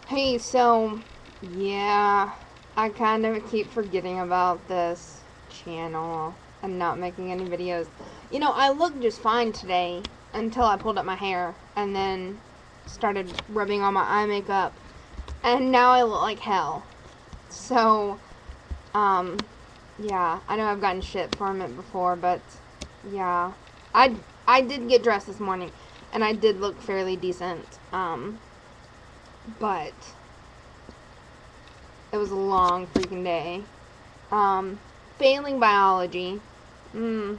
Hey, so, yeah, I kind of keep forgetting about this channel and not making any videos. You know, I looked just fine today until I pulled up my hair and then started rubbing on my eye makeup, and now I look like hell. So, um, yeah, I know I've gotten shit from it before, but yeah, I did get dressed this morning, and I did look fairly decent, but it was a long freaking day. Failing biology. Mm.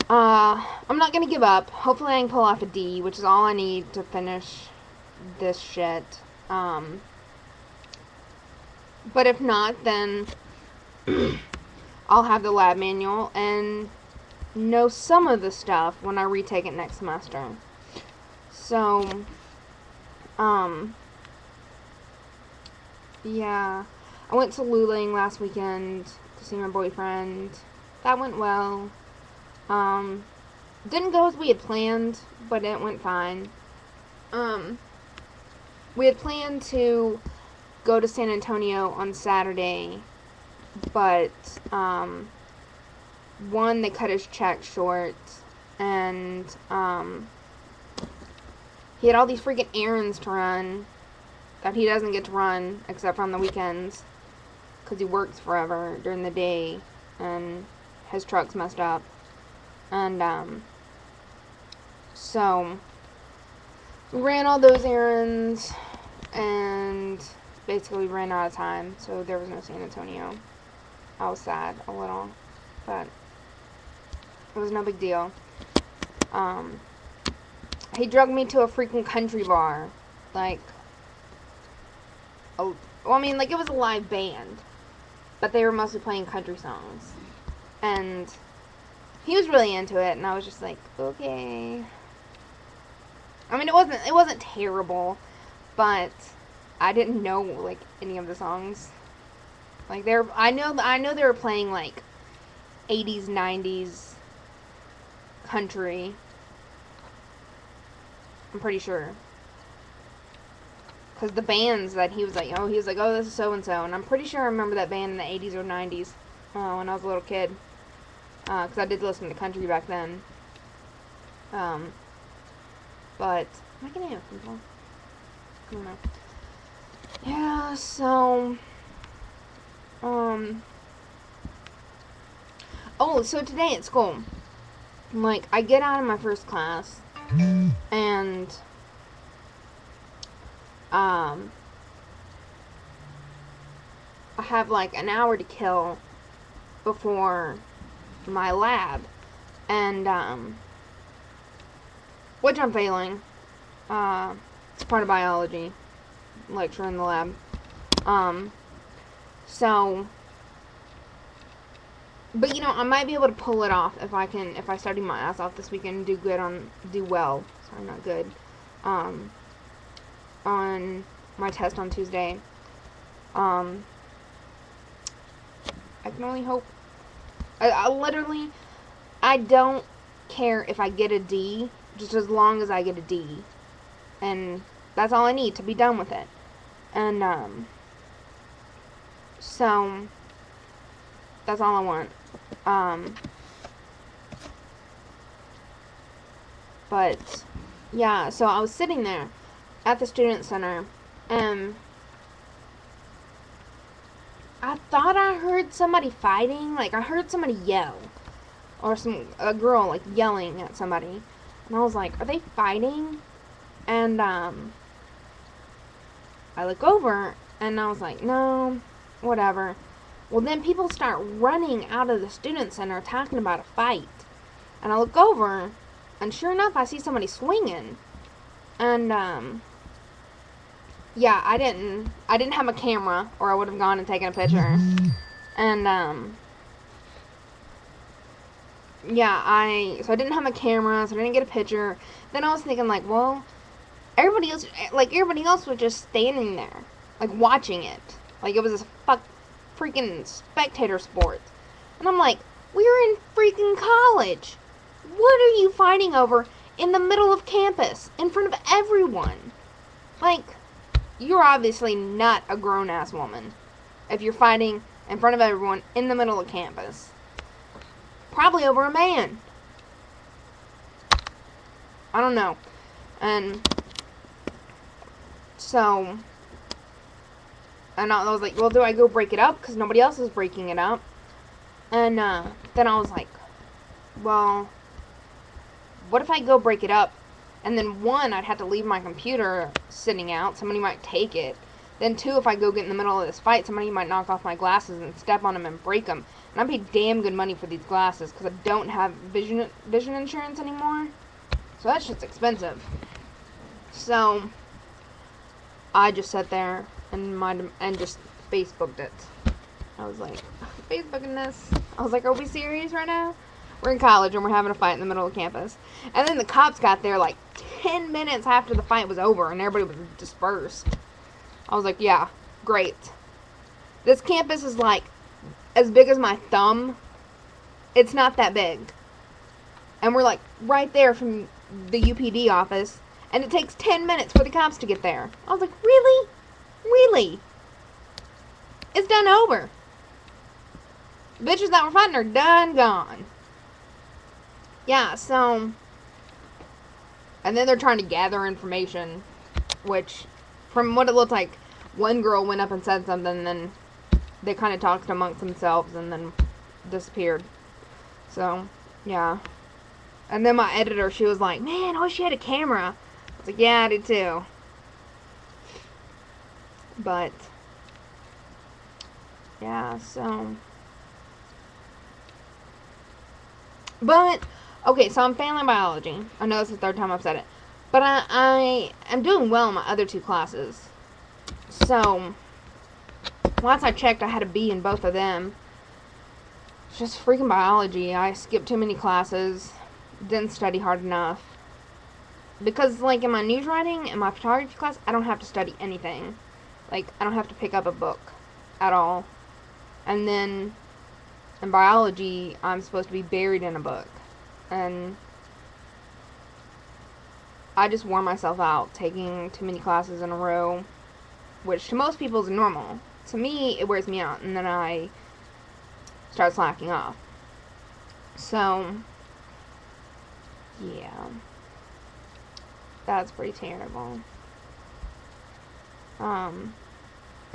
I'm not gonna give up. Hopefully I can pull off a D, which is all I need to finish this shit. But if not, then I'll have the lab manual and know some of the stuff when I retake it next semester. So, yeah. I went to Luling last weekend to see my boyfriend. That went well. Didn't go as we had planned, but it went fine. We had planned to go to San Antonio on Saturday, but, one, they cut his check short, and, he had all these freaking errands to run that he doesn't get to run except for on the weekends because he works forever during the day and his truck's messed up. And so we ran all those errands and basically ran out of time, so there was no San Antonio. I was sad a little, but it was no big deal. He drugged me to a freaking country bar, like, well, I mean, like, it was a live band, but they were mostly playing country songs, and he was really into it, and I was just like, okay. I mean, it wasn't terrible, but I didn't know, like, any of the songs. Like, I know they were playing, like, 80s, 90s country. I'm pretty sure. Because the bands that he was like, oh, this is so-and-so. And I'm pretty sure I remember that band in the 80s or 90s when I was a little kid. Because I did listen to country back then. But, am I going to have people? I don't know. Yeah, so, oh, so today at school, like, I get out of my first class, and, I have, like, an hour to kill before my lab, and, which I'm failing. It's part of biology, lecture in the lab. So, but you know, I might be able to pull it off if I study my ass off this weekend and do well. Sorry, not good. On my test on Tuesday. I can only hope. I literally, I don't care if I get a D, just as long as I get a D. And that's all I need to be done with it. And, so, that's all I want. But, yeah, so I was sitting there at the student center, and I thought I heard somebody fighting. Like, I heard somebody yell. Or a girl, like, yelling at somebody. And I was like, are they fighting? And, I look over, and I was like, no, whatever. Well, then people start running out of the student center talking about a fight. And I look over, and sure enough, I see somebody swinging. And, yeah, I didn't have a camera, or I would have gone and taken a picture. And, yeah, so I didn't have a camera, so I didn't get a picture. Then I was thinking, like, well, everybody else was just standing there, like, watching it. Like, it was a freaking spectator sport. And I'm like, we're in freaking college. What are you fighting over in the middle of campus, in front of everyone? Like, you're obviously not a grown-ass woman if you're fighting in front of everyone in the middle of campus. Probably over a man. I don't know. And so, and I was like, well, do I go break it up? Because nobody else is breaking it up. And then I was like, well, what if I go break it up? And then one, I'd have to leave my computer sitting out. Somebody might take it. Then two, if I go get in the middle of this fight, somebody might knock off my glasses and step on them and break them. And I paid damn good money for these glasses because I don't have vision insurance anymore. So that shit's expensive. So I just sat there and just Facebooked it. I was like, Facebooking this. I was like, are we serious right now? We're in college and we're having a fight in the middle of campus. And then the cops got there like 10 minutes after the fight was over and everybody was dispersed. I was like, yeah, great. This campus is like as big as my thumb. It's not that big. And we're like right there from the UPD office. And it takes 10 minutes for the cops to get there. I was like, really? Really? It's done over. The bitches that were fighting are done gone. Yeah, so, and then they're trying to gather information, which, from what it looked like, one girl went up and said something, and then they kind of talked amongst themselves, and then disappeared. So, yeah. And then my editor, she was like, man, I wish you had a camera. I was like, yeah, I did too. But, yeah, so. But, okay, so I'm failing biology. I know it's the third time I've said it. But I am doing well in my other two classes. So, once I checked, I had a B in both of them. It's just freaking biology. I skipped too many classes. Didn't study hard enough. Because, like, in my news writing and my photography class, I don't have to study anything. Like, I don't have to pick up a book at all. And then, in biology, I'm supposed to be buried in a book. And I just wore myself out taking too many classes in a row, which to most people is normal. To me, it wears me out, and then I start slacking off. So, yeah. That's pretty terrible. I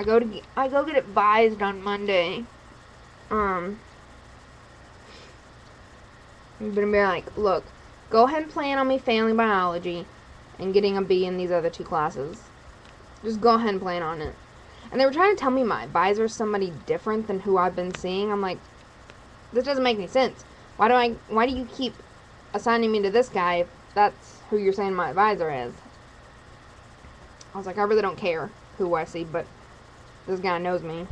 go get it vised on Monday. I'm gonna be like, look, go ahead and plan on me failing biology and getting a B in these other two classes. Just go ahead and plan on it. And they were trying to tell me my advisor is somebody different than who I've been seeing. I'm like, this doesn't make any sense. Why do you keep assigning me to this guy if that's who you're saying my advisor is? I was like, I really don't care who I see, but this guy knows me.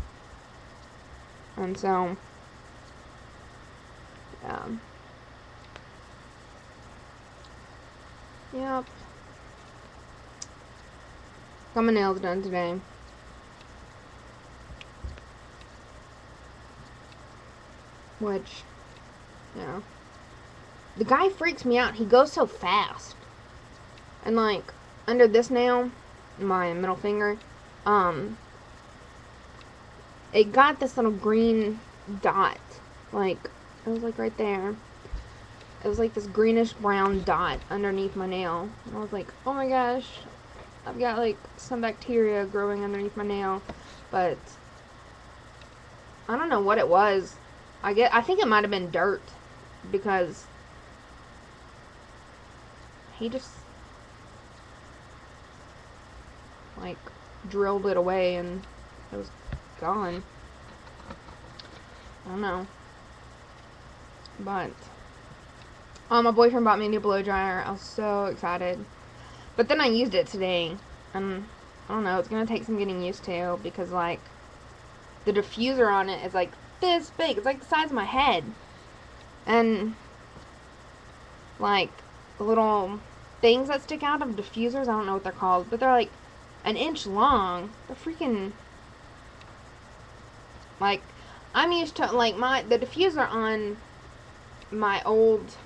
And so, yeah. Yep. Got my nails done today. Which, yeah. The guy freaks me out. He goes so fast. And like, under this nail, my middle finger, it got this little green dot. Like, it was like right there. It was like this greenish brown dot underneath my nail. And I was like, oh my gosh, I've got like some bacteria growing underneath my nail. But I don't know what it was. I think it might have been dirt, because he just like drilled it away and it was gone. I don't know. But my boyfriend bought me a new blow dryer. I was so excited. But then I used it today, and I don't know, it's gonna take some getting used to, because like the diffuser on it is like this big. It's like the size of my head. And like the little things that stick out of diffusers, I don't know what they're called, but they're like an inch long. They're freaking, like, I'm used to, like, the diffuser on my old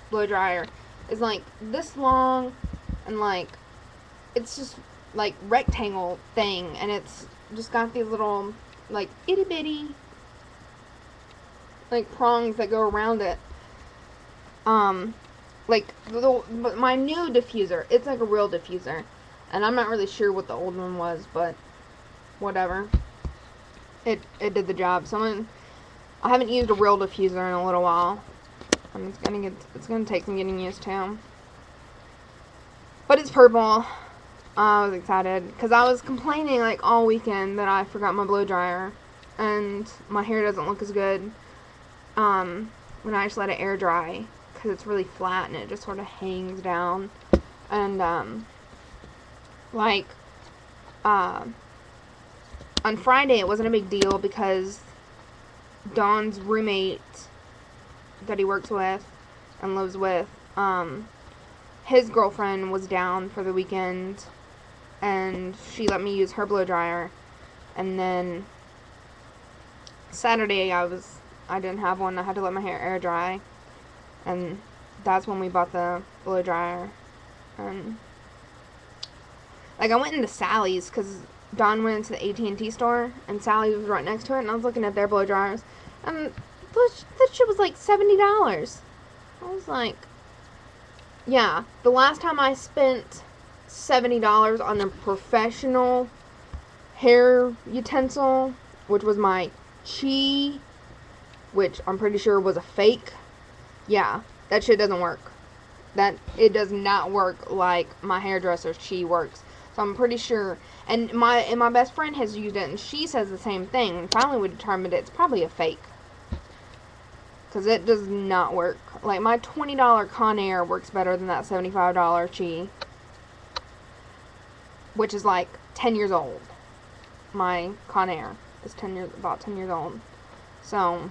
blow dryer is like this long, and like it's just like rectangle thing, and it's just got these little like itty bitty like prongs that go around it. Like but my new diffuser, it's like a real diffuser, and I'm not really sure what the old one was, but whatever. It did the job. I haven't used a real diffuser in a little while, and it's gonna take some getting used to. But it's purple. I was excited because I was complaining like all weekend that I forgot my blow dryer, and my hair doesn't look as good when I just let it air dry, because it's really flat and it just sort of hangs down. And on Friday it wasn't a big deal because Dawn's roommate that he works with and lives with, his girlfriend was down for the weekend, and she let me use her blow dryer. And then Saturday I didn't have one. I had to let my hair air dry, and that's when we bought the blow dryer. And like I went into Sally's because Dawn went into the AT&T store, and Sally's was right next to it, and I was looking at their blow dryers, and that shit was like $70. I was like, yeah, the last time I spent $70 on a professional hair utensil, which was my Chi, which I'm pretty sure was a fake. Yeah, that shit doesn't work. It does not work like my hairdresser's Chi works. So I'm pretty sure, and my best friend has used it, and she says the same thing. And finally we determined it's probably a fake, because it does not work. Like, my $20 Conair works better than that $75 Chi, which is like 10 years old. My Conair is about 10 years old. So,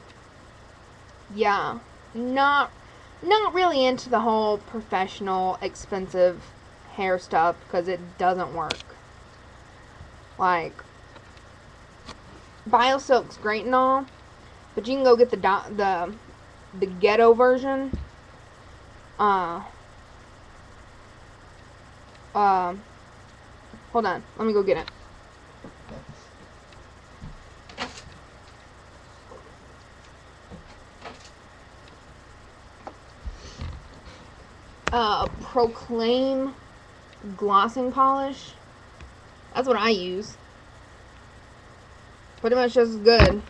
yeah, not really into the whole professional, expensive hair stuff, because it doesn't work. Like, BioSilk's great and all, but you can go get the ghetto version. Hold on, let me go get it. Proclaim glossing polish. That's what I use. Pretty much just as good.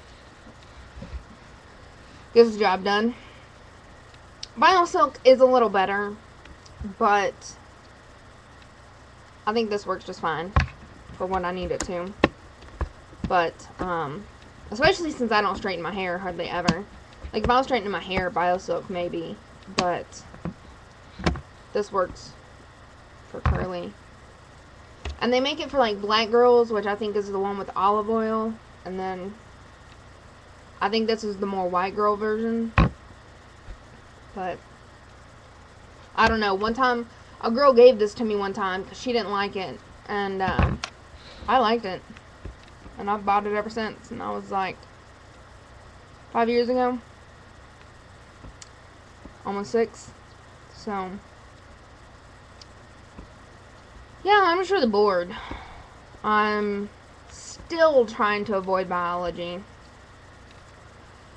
Gets the job done. BioSilk is a little better, but I think this works just fine for what I need it to. But, especially since I don't straighten my hair hardly ever. Like, if I was straightening my hair, BioSilk maybe, but this works for curly. And they make it for, like, black girls, which I think is the one with olive oil. And then I think this is the more white girl version. But I don't know. One time, a girl gave this to me one time because she didn't like it. And I liked it. And I've bought it ever since. And I was like 5 years ago. Almost 6. So yeah, I'm just really bored. I'm still trying to avoid biology. And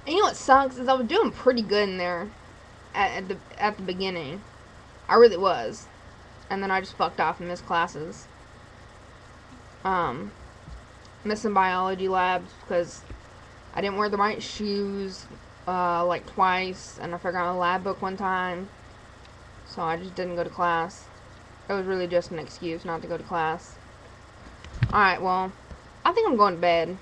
you know what sucks is I was doing pretty good in there at the beginning. I really was. And then I just fucked off and missed classes. Missing biology labs because I didn't wear the right shoes like twice, and I forgot my lab book one time. So I just didn't go to class. It was really just an excuse not to go to class. Alright, well, I think I'm going to bed.